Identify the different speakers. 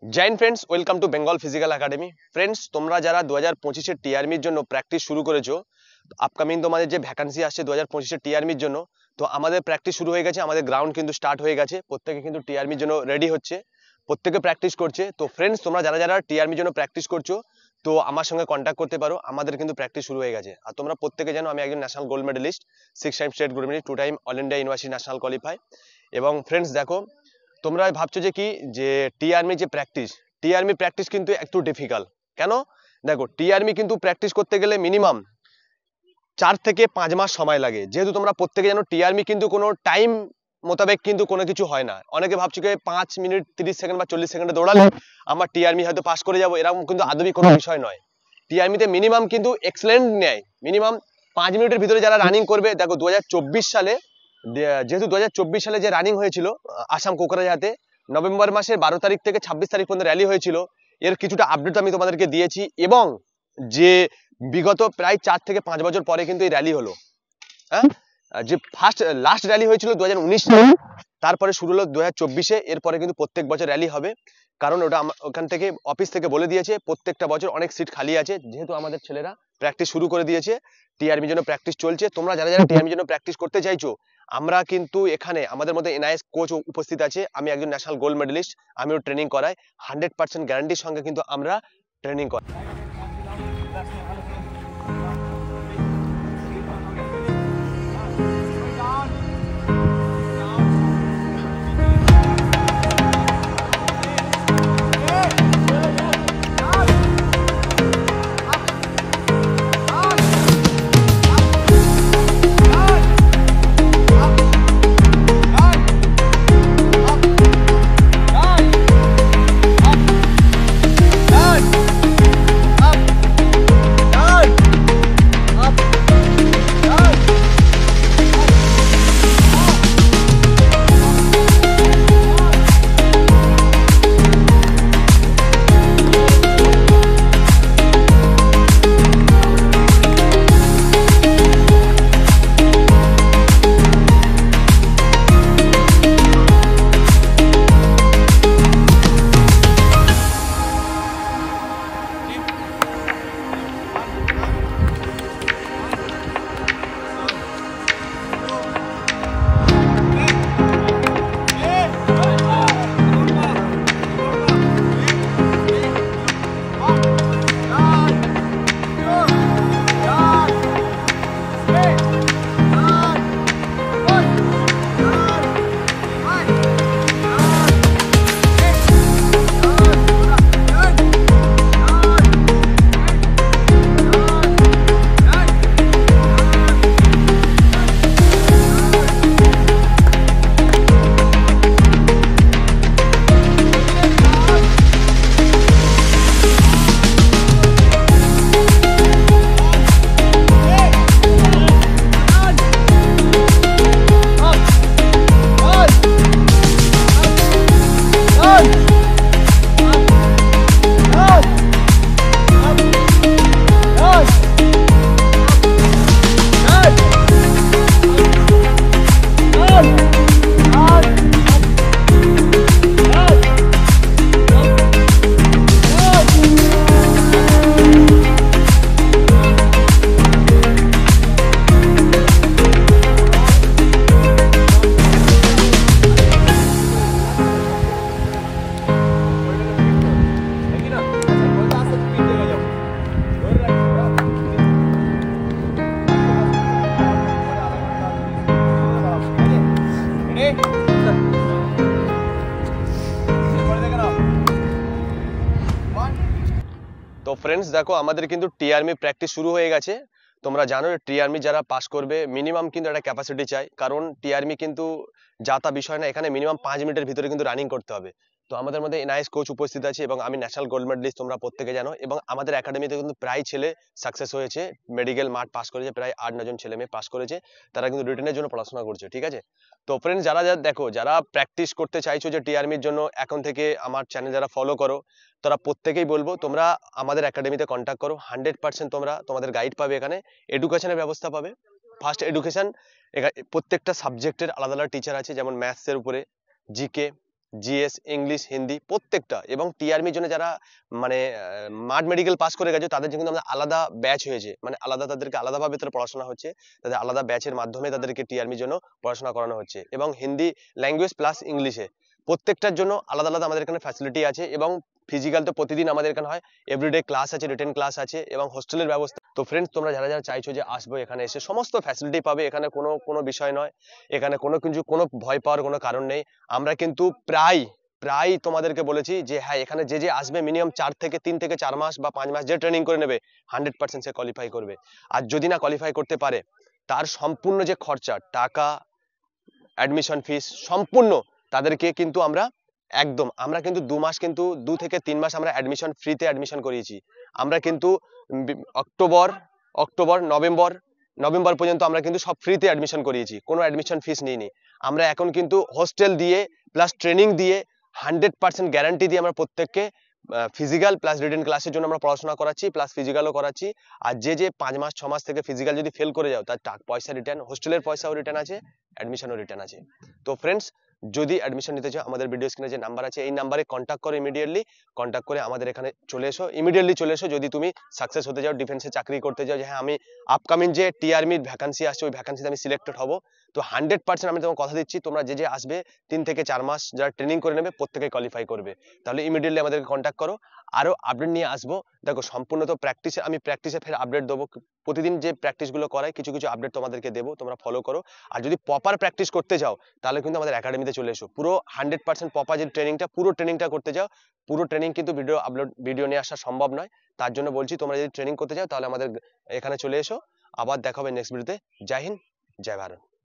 Speaker 1: Joy Hind friends, welcome to Bengal physical academy. Friends, তোমরা যারা 2025-এর টিআরমির জন্য প্র্যাকটিস শুরু করেছো, আপকামিং তোমাদের যে ভ্যাকান্সি আসছে 2025-এর টিআরমির জন্য, তো আমাদের প্র্যাকটিস শুরু হয়ে গেছে। আমাদের গ্রাউন্ড কিন্তু স্টার্ট হয়ে গেছে। প্রত্যেকে কিন্তু টিআরমির জন্য রেডি হচ্ছে, প্রত্যেকে প্র্যাকটিস করছে। তো ফ্রেন্ডস, তোমরা যারা যারা টিআরমির জন্য প্র্যাকটিস করছো, তো আমার সঙ্গে কন্ট্যাক্ট করতে পারো। আমাদের কিন্তু প্র্যাকটিস শুরু হয়ে গেছে। আর তোমরা প্রত্যেকে জানো আমি একজন national gold medalist, 6 time state gold medalist, 2 time all India university national qualify. এবং ফ্রেন্ডস দেখো, তোমরা ভাবছো যে কি যে টিআরমি যে টিআরমি প্র্যাকটিস কিন্তু একটু ডিফিকাল্ট। কেন? দেখো, টিআরমি কিন্তু প্র্যাকটিস করতে গেলে মিনিমাম 4 থেকে 5 মাস সময় লাগে। যেহেতু তোমরা প্রত্যেকে জানো টিআরমি কিন্তু কোনো টাইম মোতাবেক কিন্তু কোনো কিছু হয় না। অনেকে ভাবছে যে 5 মিনিট 30 সেকেন্ড বা 40 সেকেন্ডে দৌড়ালে আমার টিআরমি হয়তো পাস করে যাবো, এরকম কিন্তু আদবি কোনো বিষয় নয়। টিআরমিতে মিনিমাম কিন্তু এক্সেলেন্ট নেয়, মিনিমাম 5 মিনিটের ভিতরে যারা রানিং করবে। দেখো 2024 সালে, যেহেতু 2024 সালে যে রানিং হয়েছিল আসাম কোকরাঝাতে, নভেম্বর মাসের 12 তারিখ থেকে 26 তারিখ পর্যন্ত র্যালি হয়েছিল। এর কিছুটা আপডেট আমি তোমাদেরকে দিয়েছি। এবং যে বিগত প্রায় 4 থেকে 5 বছর পরে কিন্তু এই র্যালি হলো। হ্যাঁ, যে লাস্ট র্যালি হয়েছিল 2019 সালে, তারপরে শুরু হলো 2024-এ। এরপরে কিন্তু প্রত্যেক বছর র্যালি হবে, কারণ ওটা ওখান থেকে অফিস থেকে বলে দিয়েছে প্রত্যেকটা বছর অনেক সিট খালি আছে। যেহেতু আমাদের ছেলেরা প্র্যাকটিস শুরু করে দিয়েছে, টিআরমির জন্য প্র্যাকটিস চলছে। তোমরা যারা যারা টিআরমির জন্য প্র্যাকটিস করতে চাইছো, আমরা কিন্তু এখানে আমাদের মধ্যে এনআইএস কোচ উপস্থিত আছে। আমি একজন ন্যাশনাল গোল্ড মেডেলিস্ট, আমিও ট্রেনিং করাই। 100% গ্যারান্টির সঙ্গে কিন্তু আমরা ট্রেনিং করাই। তো ফ্রেন্ডস দেখো, আমাদের কিন্তু টিআরমি প্র্যাকটিস শুরু হয়ে গেছে। তোমরা জানো টিআরমি যারা পাস করবে মিনিমাম কিন্তু একটা ক্যাপাসিটি চাই, কারণ টিআরমি কিন্তু যা তা বিষয় না, এখানে মিনিমাম 5 মিনিটের ভিতরে কিন্তু রানিং করতে হবে। তো আমাদের মধ্যে এনআইএস কোচ উপস্থিত আছে এবং আমি ন্যাশনাল গোল্ড মেডেলিস্ট, তোমরা প্রত্যেকে জানো। এবং আমাদের একাডেমিতে কিন্তু প্রায় ছেলে সাকসেস হয়েছে, মেডিকেল মাঠ পাস করেছে, প্রায় 8-9 জন ছেলে মেয়ে পাস করেছে। তারা কিন্তু রিটেনের জন্য পড়াশোনা করছে, ঠিক আছে? তো ফ্রেন্ডস, যারা যারা দেখো, যারা প্র্যাকটিস করতে চাইছো যে টিআরমির জন্য, এখন থেকে আমার চ্যানেল যারা ফলো করো, তারা প্রত্যেকেই বলবো তোমরা আমাদের একাডেমিতে কন্ট্যাক্ট করো। 100% তোমরা তোমাদের গাইড পাবে, এখানে এডুকেশনের ব্যবস্থা পাবে। ফার্স্ট এডুকেশন, প্রত্যেকটা সাবজেক্টের আলাদা আলাদা টিচার আছে, যেমন ম্যাথসের উপরে, জিকে, জিএস, ইংলিশ, হিন্দি প্রত্যেকটা, এবং টিআরমির জন্য যারা মানে মাড মেডিকেল পাস করে গেছে তাদের জন্য কিন্তু আমাদের আলাদা ব্যাচ হয়েছে, মানে আলাদা তাদেরকে আলাদাভাবে তাদের পড়াশোনা হচ্ছে, তাদের আলাদা ব্যাচের মাধ্যমে তাদেরকে টিআরমির জন্য পড়াশোনা করানো হচ্ছে, এবং হিন্দি ল্যাঙ্গুয়েজ প্লাস ইংলিশে প্রত্যেকটার জন্য আলাদা আলাদা আমাদের এখানে ফ্যাসিলিটি আছে। এবং ফিজিক্যাল তো প্রতিদিন আমাদের এখানে হয়, এভরিডে ক্লাস আছে, রিটেন ক্লাস আছে, এবং হোস্টেলের ব্যবস্থা। তো ফ্রেন্ডস, তোমরা যারা যারা চাইছো যে আসবো এখানে এসে সমস্ত ফ্যাসিলিটি পাবে, এখানে কোনো কোনো বিষয় নয়, এখানে কোনো ভয় পাওয়ার কোনো কারণ নেই। আমরা কিন্তু প্রায় প্রায় তোমাদেরকে বলেছি যে হ্যাঁ, এখানে যে যে আসবে মিনিমাম 3 থেকে 4 মাস বা 5 মাস যে ট্রেনিং করে নেবে 100% সে কোয়ালিফাই করবে। আর যদি না কোয়ালিফাই করতে পারে, তার সম্পূর্ণ যে খরচা, টাকা, অ্যাডমিশন ফিস সম্পূর্ণ তাদেরকে কিন্তু আমরা কিন্তু 2 মাস, কিন্তু 2 থেকে 3 মাস আমরা অ্যাডমিশন ফ্রিতে অ্যাডমিশন করিয়েছি। আমরা কিন্তু অক্টোবর অক্টোবর নভেম্বর নভেম্বর পর্যন্ত আমরা কিন্তু সব ফ্রিতে অ্যাডমিশন করিয়েছি, কোনো অ্যাডমিশন ফিস নিইনি। আমরা এখন কিন্তু হোস্টেল দিয়ে প্লাস ট্রেনিং দিয়ে 100% গ্যারান্টি দিয়ে আমরা প্রত্যেককে ফিজিক্যাল প্লাস রিটেন ক্লাসের জন্য আমরা পড়াশোনা করাচ্ছি, প্লাস ফিজিক্যালও করাচ্ছি। আর যে যে 5 মাস 6 মাস থেকে ফিজিক্যাল যদি ফেল করে যাও, তার পয়সা রিটার্ন, হোস্টেলের পয়সাও রিটার্ন আছে, অ্যাডমিশনও রিটার্ন আছে। তো ফ্রেন্ডস, যদি অ্যাডমিশন নিতে চাও, আমাদের ভিডিও স্ক্রিনে যে নাম্বার আছে এই নাম্বারে কন্ট্যাক্ট করো, ইমিডিয়েটলি কন্ট্যাক্ট করে আমাদের এখানে চলে এসো, ইমিডিয়েটলি চলে এসো। যদি তুমি সাকসেস হতে যাও, ডিফেন্সে চাকরি করতে যাও, যে হ্যাঁ আমি আপকামিং যে টিআরমির ভ্যাকান্সি আসছে ওই ভ্যাকান্সিতে আমি সিলেক্টেড হবো, তো 100% আমি তোমাকে কথা দিচ্ছি, তোমরা যে যে আসবে 3 থেকে 4 মাস যারা ট্রেনিং করে নেবে প্রত্যেকে কোয়ালিফাই করবে। তাহলে ইমিডিয়েটলি আমাদেরকে কন্ট্যাক্ট করো। আরো আপডেট নিয়ে আসবো। দেখো, সম্পূর্ণ তো প্র্যাকটিসে ফের আপডেট দেবো, প্রতিদিন যে প্র্যাকটিস গুলো করাই কিছু কিছু আপডেট তোমাদেরকে দেবো, তোমরা ফলো করো। আর যদি প্রপার প্র্যাকটিস করতে যাও, তাহলে কিন্তু আমাদের একাডেমিতে চলে এসো, পুরো 100% প্রপার যে ট্রেনিংটা, পুরো ট্রেনিংটা করতে যাও। পুরো ট্রেনিং কিন্তু ভিডিও নিয়ে আসা সম্ভব নয়, তার জন্য বলছি তোমরা যদি ট্রেনিং করতে যাও তাহলে আমাদের এখানে চলে এসো। আবার দেখা হবে নেক্সট ভিডিওতে। জয় হিন্দ, জয় ভারত।